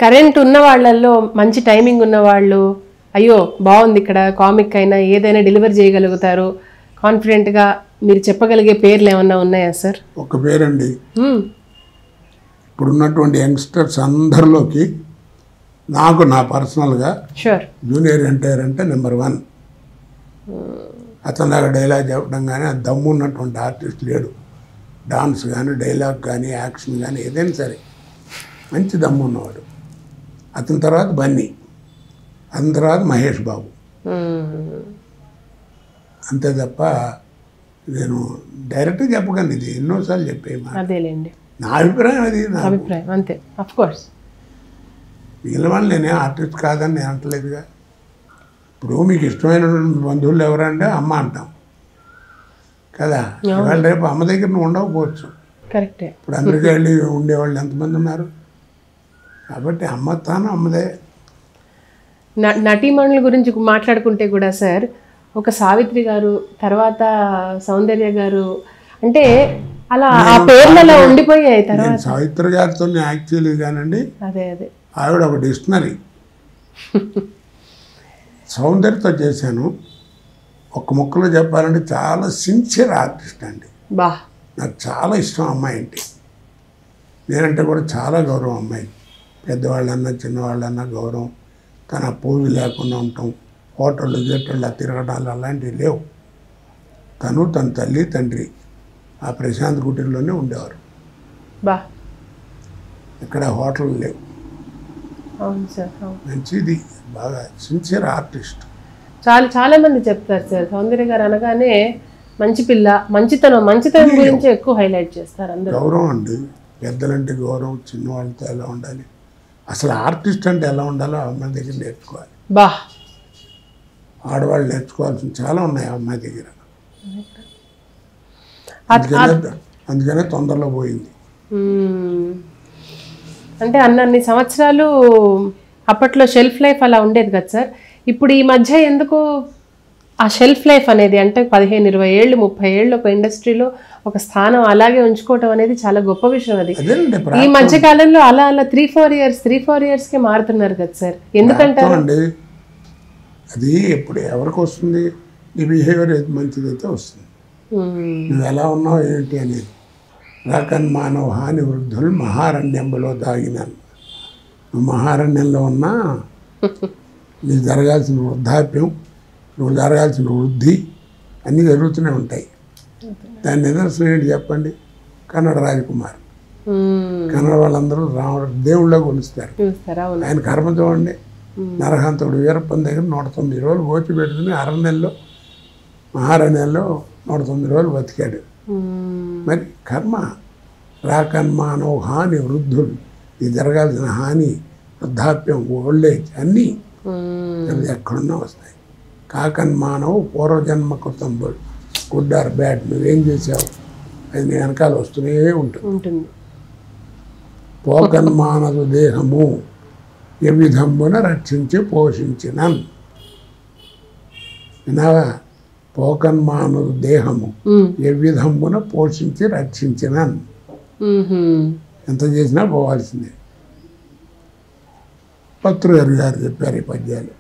Current ఉన్న వాళ్ళల్లో మంచి టైమింగ్ ఉన్న వాళ్ళు, అయ్యో బాగుంది ఇక్కడ కామిక్ అయినా ఏదైనా డెలివర్ చేయగలుగుతారు కాన్ఫిడెంట్గా మీరు చెప్పగలిగే పేర్లు ఏమన్నా ఉన్నాయా సార్? ఒక పేరండి, ఇప్పుడున్నటువంటి యంగ్స్టర్స్ అందరిలోకి నాకు నా పర్సనల్గా జూనియర్ ఎన్టీఆర్ అంటే నెంబర్ 1. అతని దగ్గర డైలాగ్ చెప్పడం కానీ ఆ దమ్ము ఉన్నటువంటి ఆర్టిస్ట్ లేడు. డాన్స్ కానీ డైలాగ్ కానీ యాక్షన్ కానీ ఏదైనా సరే మంచి దమ్ము ఉన్నవాడు. అతని తర్వాత బన్నీ, అతని తర్వాత మహేష్ బాబు. అంతే తప్ప నేను డైరెక్ట్గా చెప్పగలను, ఇది ఎన్నోసార్లు చెప్పేమా, అదేలేండి నా అభిప్రాయం, అది నా అభిప్రాయం అంతే. ఆఫ్ కోర్స్ మిగిలిన వాళ్ళు నేనే ఆర్టిస్ట్ కాదని నేను అంటలేదుగా. ఇప్పుడు మీకు ఇష్టమైన బంధువులు ఎవరంటే అమ్మ అంటాం కదా, ఇవాళ రేపు అమ్మ దగ్గర నువ్వు ఉండకపోవచ్చు. కరెక్టే. ఇప్పుడు అమెరికా వెళ్ళి ఉండేవాళ్ళు ఎంతమంది ఉన్నారు, కాబట్టి అమ్మ తాను అమ్మదే. నటీమణుల గురించి మాట్లాడుకుంటే కూడా సార్, ఒక సావిత్రి గారు, తర్వాత సౌందర్య గారు, అంటే అలా ఆ పేర్లలో ఉండిపోయాయి. తర్వాత సావిత్రి గారితో యాక్చువల్లీ కానండి, అదే అదే ఆవిడ ఒక డిక్షనరీ. సౌందర్యతో చేశాను. ఒక్క ముక్కలో చెప్పాలంటే చాలా సిన్సియర్ ఆర్టిస్ట్ అండి. బా, నాకు చాలా ఇష్టం అమ్మాయి అంటే. నేనంటే కూడా చాలా గౌరవం అమ్మాయి. పెద్దవాళ్ళన్నా చిన్నవాళ్ళన్నా గౌరవం. తన పోజు లేకుండా ఉంటాం, హోటళ్ళు గేటళ్ళు తిరగడాలు అలాంటివి లేవు. తను తన తల్లి తండ్రి ఆ ప్రశాంత్ కుటీర్లోనే ఉండేవారు. బా, ఇక్కడ హోటళ్ళు లేవు. అవును సార్, మంచిది, బాగా సిన్సియర్ ఆర్టిస్ట్. చాలా మంది చెప్తారు సార్, సౌందర్య గారు అనగానే మంచి పిల్ల, మంచితనం గురించి ఎక్కువ హైలైట్ చేస్తారు అందరూ. గౌరవం అండి, పెద్దలంటే గౌరవం, చిన్నవాళ్ళతో ఎలా ఉండాలి, అసలు ఆర్టిస్ట్ అంటే ఎలా ఉండాలో అమ్మాయి దగ్గర నేర్చుకోవాలి. బా, ఆడవాళ్ళు నేర్చుకోవాల్సిన చాలా ఉన్నాయి అమ్మాయి దగ్గర. అందుకనే తొందరలో పోయింది. అంటే అన్ని సంవత్సరాలు అప్పట్లో షెల్ఫ్ లైఫ్ అలా ఉండేది కదా సార్. ఇప్పుడు ఈ మధ్య ఎందుకు ఆ షెల్ఫ్ లైఫ్ అనేది, అంటే 15-20 ఏళ్ళు 30 ఏళ్ళు ఒక ఇండస్ట్రీలో ఒక స్థానం అలాగే ఉంచుకోవటం అనేది చాలా గొప్ప విషయం. అది ఈ మధ్య కాలంలో అలా 3-4 ఇయర్స్కే మారుతున్నారు కదా సార్, ఎందుకంటే అది ఎప్పుడు ఎవరికి వస్తుంది, నీ బిహేవియర్ ఏది మంచిదైతే వస్తుంది. నువ్వు ఎలా ఉన్నావు ఏంటి అనేది. రాకన్ మానవ హాని వృద్ధులు మహారణ్యంలో దాగినాను. నువ్వు మహారణ్యంలో ఉన్నా నీకు జరగాల్సిన వృద్ధాప్యం, నువ్వు జరగాల్సిన వృద్ధి అన్నీ జరుగుతూనే ఉంటాయి. దాని నిదర్శనం ఏంటి చెప్పండి, కన్నడ రాజకుమార్. కన్నడ వాళ్ళందరూ రాముడు దేవుళ్ళ కొలుస్తారు. ఆయన కర్మ చూడండి, నరహంతుడు వీరప్పన్ దగ్గర 109 రోజులు గోచి పెట్టుకుని అరణ్యంలో మహారణ్యంలో 109 రోజులు బతికాడు. మరి కర్మ. రాకన్మానో హాని వృద్ధులు, ఇది జరగాల్సిన హాని, వృద్ధాప్యం, ఓల్డేజ్ అన్నీ ఎక్కడున్నా వస్తాయి. కాకన్మానవు పూర్వజన్మ కృతంబులు, గుడ్ ఆర్ బ్యాడ్, నువ్వేం చేసావు అది నీ వెనకాల వస్తూనే ఉంటుంది. పోకన్మానదు దేహము ఏ విధంబున రక్షించి పోషించిన. వినావా, పోకన్మానదు దేహము ఏ విధంబున పోషించి రక్షించిన. ఎంత చేసినా పోవాల్సిందే. పత్రుగారు చెప్పారు ఈ పద్యాలు.